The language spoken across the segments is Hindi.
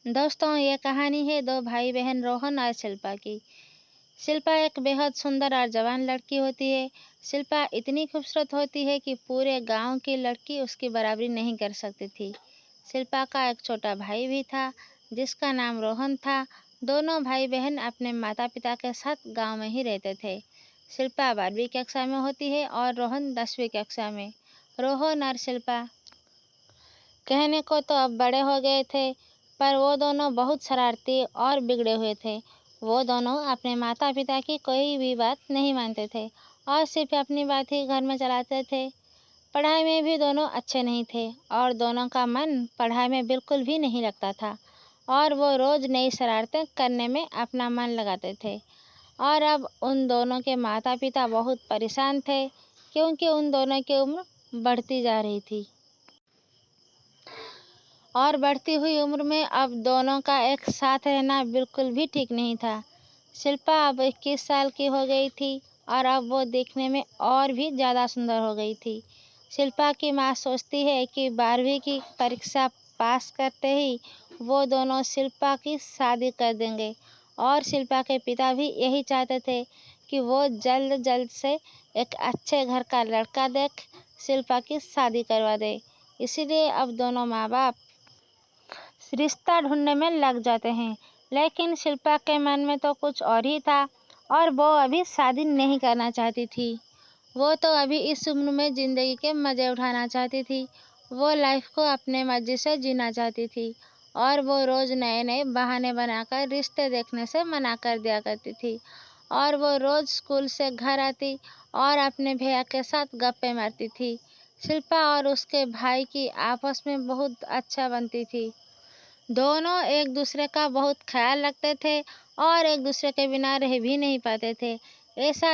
दोस्तों, ये कहानी है दो भाई बहन रोहन और शिल्पा की। शिल्पा एक बेहद सुंदर और जवान लड़की होती है। शिल्पा इतनी खूबसूरत होती है कि पूरे गांव की लड़की उसकी बराबरी नहीं कर सकती थी। शिल्पा का एक छोटा भाई भी था जिसका नाम रोहन था। दोनों भाई बहन अपने माता पिता के साथ गांव में ही रहते थे। शिल्पा 12वीं कक्षा में होती है और रोहन 10वीं कक्षा में। रोहन और शिल्पा कहने को तो अब बड़े हो गए थे, पर वो दोनों बहुत शरारती और बिगड़े हुए थे। वो दोनों अपने माता पिता की कोई भी बात नहीं मानते थे और सिर्फ अपनी बात ही घर में चलाते थे। पढ़ाई में भी दोनों अच्छे नहीं थे और दोनों का मन पढ़ाई में बिल्कुल भी नहीं लगता था और वो रोज नई शरारतें करने में अपना मन लगाते थे। और अब उन दोनों के माता पिता बहुत परेशान थे क्योंकि उन दोनों की उम्र बढ़ती जा रही थी और बढ़ती हुई उम्र में अब दोनों का एक साथ रहना बिल्कुल भी ठीक नहीं था। शिल्पा अब 21 साल की हो गई थी और अब वो देखने में और भी ज़्यादा सुंदर हो गई थी। शिल्पा की माँ सोचती है कि 12वीं की परीक्षा पास करते ही वो दोनों शिल्पा की शादी कर देंगे और शिल्पा के पिता भी यही चाहते थे कि वो जल्द जल्द से एक अच्छे घर का लड़का देख शिल्पा की शादी करवा दे। इसीलिए अब दोनों माँ बाप रिश्ता ढूंढने में लग जाते हैं। लेकिन शिल्पा के मन में तो कुछ और ही था और वो अभी शादी नहीं करना चाहती थी। वो तो अभी इस उम्र में ज़िंदगी के मज़े उठाना चाहती थी। वो लाइफ को अपने मर्जी से जीना चाहती थी और वो रोज़ नए नए बहाने बनाकर रिश्ते देखने से मना कर दिया करती थी। और वो रोज़ स्कूल से घर आती और अपने भैया के साथ गप्पे मारती थी। शिल्पा और उसके भाई की आपस में बहुत अच्छा बनती थी। दोनों एक दूसरे का बहुत ख्याल रखते थे और एक दूसरे के बिना रह भी नहीं पाते थे। ऐसा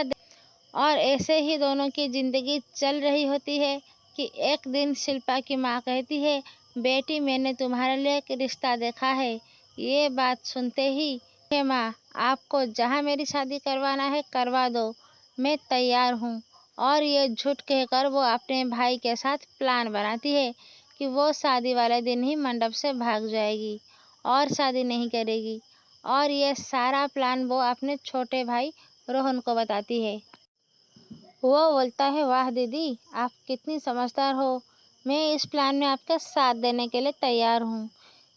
और ऐसे ही दोनों की जिंदगी चल रही होती है कि एक दिन शिल्पा की माँ कहती है, बेटी मैंने तुम्हारे लिए एक रिश्ता देखा है। ये बात सुनते ही हे माँ, आपको जहाँ मेरी शादी करवाना है करवा दो, मैं तैयार हूँ। और ये झूठ कहकर वो अपने भाई के साथ प्लान बनाती है कि वो शादी वाले दिन ही मंडप से भाग जाएगी और शादी नहीं करेगी। और ये सारा प्लान वो अपने छोटे भाई रोहन को बताती है। वो बोलता है, वाह दीदी, आप कितनी समझदार हो। मैं इस प्लान में आपका साथ देने के लिए तैयार हूँ।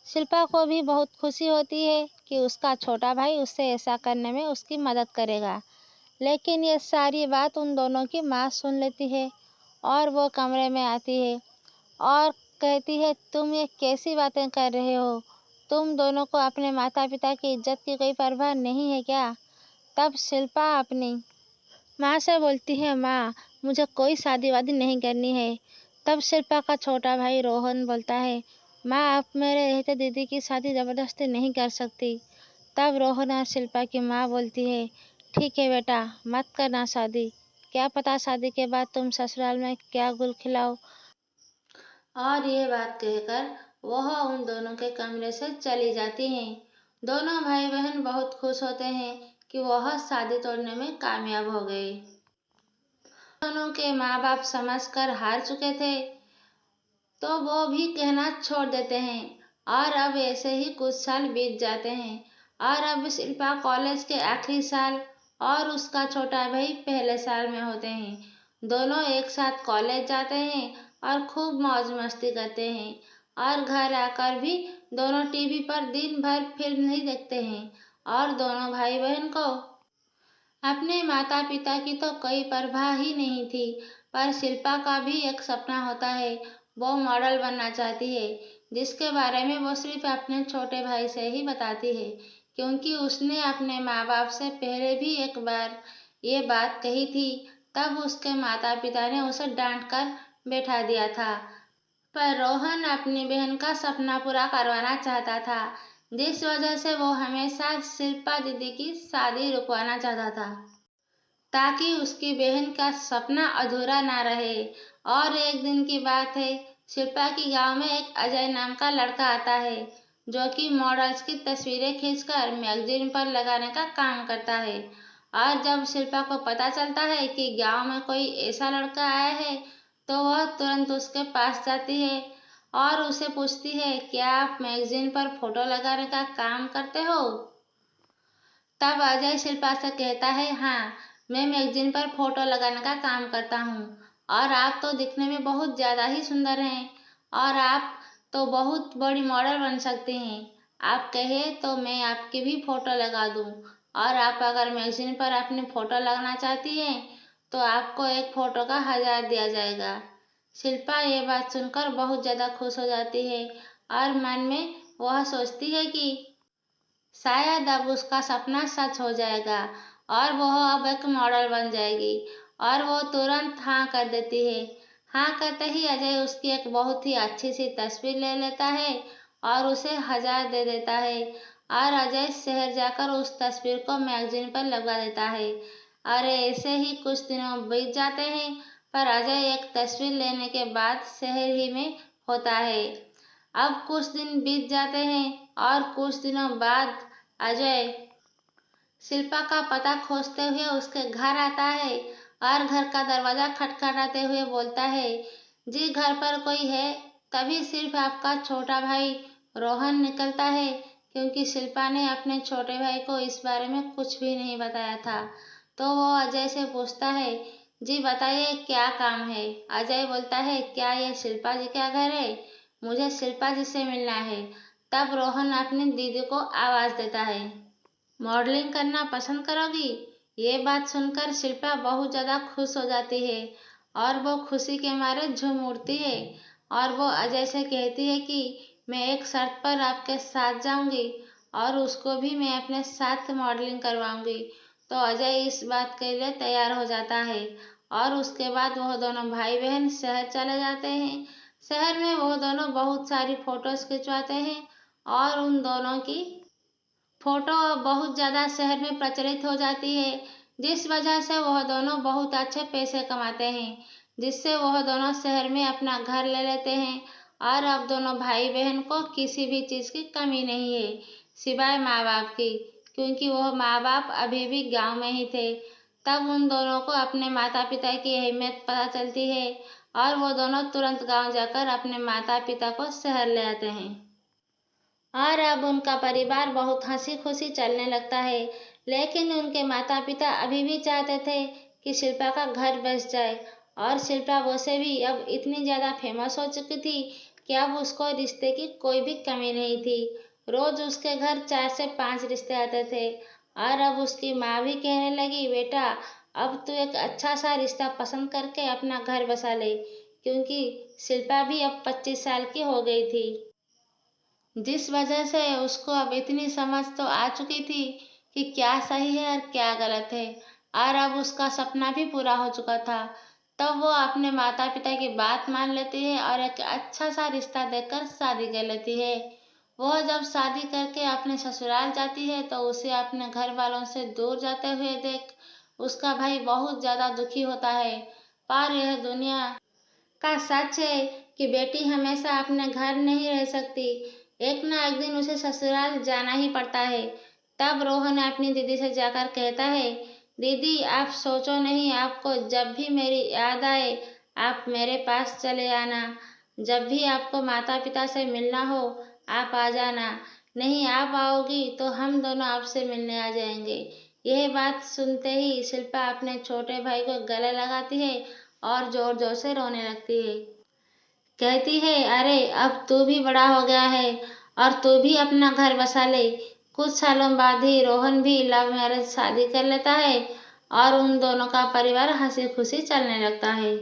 शिल्पा को भी बहुत खुशी होती है कि उसका छोटा भाई उससे ऐसा करने में उसकी मदद करेगा। लेकिन ये सारी बात उन दोनों की माँ सुन लेती है और वो कमरे में आती है और कहती है, तुम ये कैसी बातें कर रहे हो? तुम दोनों को अपने माता पिता की इज्जत की कोई परवाह नहीं है क्या? तब शिल्पा अपनी माँ से बोलती है, माँ, मुझे कोई शादी वादी नहीं करनी है। तब शिल्पा का छोटा भाई रोहन बोलता है, माँ, आप मेरे रहते दीदी की शादी जबरदस्ती नहीं कर सकती। तब रोहन और शिल्पा की माँ बोलती है, ठीक है बेटा, मत करना शादी। क्या पता शादी के बाद तुम ससुराल में क्या गुल खिलाओ। और ये बात कहकर वह उन दोनों के कमरे से चली जाती हैं। दोनों भाई बहन बहुत खुश होते हैं कि वह शादी तोड़ने में कामयाब हो गए। दोनों के माँ बाप समझकर हार चुके थे तो वो भी कहना छोड़ देते हैं और अब ऐसे ही कुछ साल बीत जाते हैं और अब शिल्पा कॉलेज के आखिरी साल और उसका छोटा भाई पहले साल में होते हैं। दोनों एक साथ कॉलेज जाते हैं और खूब मौज मस्ती करते हैं और घर आकर भी दोनों टीवी पर दिन भर फिल्म ही देखते हैं। और दोनों भाई बहन को अपने माता पिता की तो कोई परवाह ही नहीं थी। पर शिल्पा का भी एक सपना होता है। वो मॉडल बनना चाहती है जिसके बारे में वो सिर्फ अपने छोटे भाई से ही बताती है क्योंकि उसने अपने माँ बाप से पहले भी एक बार ये बात कही थी। तब उसके माता पिता ने उसे डांट कर बैठा दिया था। पर रोहन अपनी बहन का सपना पूरा करवाना चाहता था जिस वजह से वो हमेशा शिल्पा दीदी की शादी रुकवाना चाहता था ताकि उसकी बहन का सपना अधूरा ना रहे। और एक दिन की बात है, शिल्पा की गांव में एक अजय नाम का लड़का आता है जो कि मॉडल्स की तस्वीरें खींचकर मैगजीन पर लगाने का काम करता है। और जब शिल्पा को पता चलता है कि गांव में कोई ऐसा लड़का आया है तो वह तुरंत उसके पास जाती है और उसे पूछती है, क्या आप मैगजीन पर फोटो लगाने का काम करते हो? तब अजय शिल्पा से कहता है, हाँ, मैं मैगजीन पर फोटो लगाने का काम करता हूँ। और आप तो दिखने में बहुत ज़्यादा ही सुंदर हैं और आप तो बहुत बड़ी मॉडल बन सकती हैं। आप कहे तो मैं आपकी भी फोटो लगा दूँ और आप अगर मैगजीन पर अपनी फोटो लगाना चाहती हैं तो आपको एक फोटो का 1000 दिया जाएगा। शिल्पा ये बात सुनकर बहुत ज़्यादा खुश हो जाती है और मन में वह सोचती है कि शायद अब उसका सपना सच हो जाएगा और वह अब एक मॉडल बन जाएगी। और वो तुरंत हाँ कर देती है। हाँ करते ही अजय उसकी एक बहुत ही अच्छी सी तस्वीर ले लेता है और उसे 1000 दे देता है। और अजय शहर जाकर उस तस्वीर को मैगजीन पर लगा देता है। अरे ऐसे ही कुछ दिनों बीत जाते हैं, पर अजय एक तस्वीर लेने के बाद शहर ही में होता है। अब कुछ दिन बीत जाते हैं और कुछ दिनों बाद अजय शिल्पा का पता खोजते हुए उसके घर आता है और घर का दरवाजा खटखटाते हुए बोलता है, जी घर पर कोई है? तभी सिर्फ आपका छोटा भाई रोहन निकलता है, क्योंकि शिल्पा ने अपने छोटे भाई को इस बारे में कुछ भी नहीं बताया था। तो वो अजय से पूछता है, जी बताइए क्या काम है? अजय बोलता है, क्या ये शिल्पा जी का घर है? मुझे शिल्पा जी से मिलना है। तब रोहन अपनी दीदी को आवाज देता है, मॉडलिंग करना पसंद करोगी? ये बात सुनकर शिल्पा बहुत ज़्यादा खुश हो जाती है और वो खुशी के मारे झूम उठती है। और वो अजय से कहती है कि मैं एक शर्त पर आपके साथ जाऊंगी और उसको भी मैं अपने साथ मॉडलिंग करवाऊंगी। तो अजय इस बात के लिए तैयार हो जाता है और उसके बाद वह दोनों भाई बहन शहर चले जाते हैं। शहर में वो दोनों बहुत सारी फोटोज खिंचवाते हैं और उन दोनों की फोटो बहुत ज़्यादा शहर में प्रचलित हो जाती है, जिस वजह से वह दोनों बहुत अच्छे पैसे कमाते हैं, जिससे वह दोनों शहर में अपना घर ले लेते हैं। और अब दोनों भाई बहन को किसी भी चीज़ की कमी नहीं है, सिवाय माँ बाप की, क्योंकि वह माँ बाप अभी भी गांव में ही थे। तब उन दोनों को अपने माता पिता की अहमियत पता चलती है और वो दोनों तुरंत गांव जाकर अपने माता पिता को शहर ले आते हैं। और अब उनका परिवार बहुत हंसी खुशी चलने लगता है। लेकिन उनके माता पिता अभी भी चाहते थे कि शिल्पा का घर बस जाए। और शिल्पा वैसे भी अब इतनी ज़्यादा फेमस हो चुकी थी कि अब उसको रिश्ते की कोई भी कमी नहीं थी। रोज उसके घर 4 से 5 रिश्ते आते थे। और अब उसकी माँ भी कहने लगी, बेटा अब तू एक अच्छा सा रिश्ता पसंद करके अपना घर बसा ले, क्योंकि शिल्पा भी अब 25 साल की हो गई थी, जिस वजह से उसको अब इतनी समझ तो आ चुकी थी कि क्या सही है और क्या गलत है। और अब उसका सपना भी पूरा हो चुका था। तब वो अपने माता पिता की बात मान लेती है और एक अच्छा सा रिश्ता देखकर शादी कर लेती है। वह जब शादी करके अपने ससुराल जाती है तो उसे अपने घर वालों से दूर जाते हुए देख उसका भाई बहुत ज्यादा दुखी होता है। पर यह दुनिया का सच है कि बेटी हमेशा अपने घर नहीं रह सकती, एक ना एक दिन उसे ससुराल जाना ही पड़ता है। तब रोहन अपनी दीदी से जाकर कहता है, दीदी आप सोचो नहीं, आपको जब भी मेरी याद आए आप मेरे पास चले आना। जब भी आपको माता पिता से मिलना हो आप आ जाना, नहीं आप आओगी तो हम दोनों आपसे मिलने आ जाएंगे। यह बात सुनते ही शिल्पा अपने छोटे भाई को गले लगाती है और जोर जोर से रोने लगती है। कहती है, अरे अब तू भी बड़ा हो गया है और तू भी अपना घर बसा ले। कुछ सालों बाद ही रोहन भी लव मैरिज शादी कर लेता है और उन दोनों का परिवार हंसी खुशी चलने लगता है।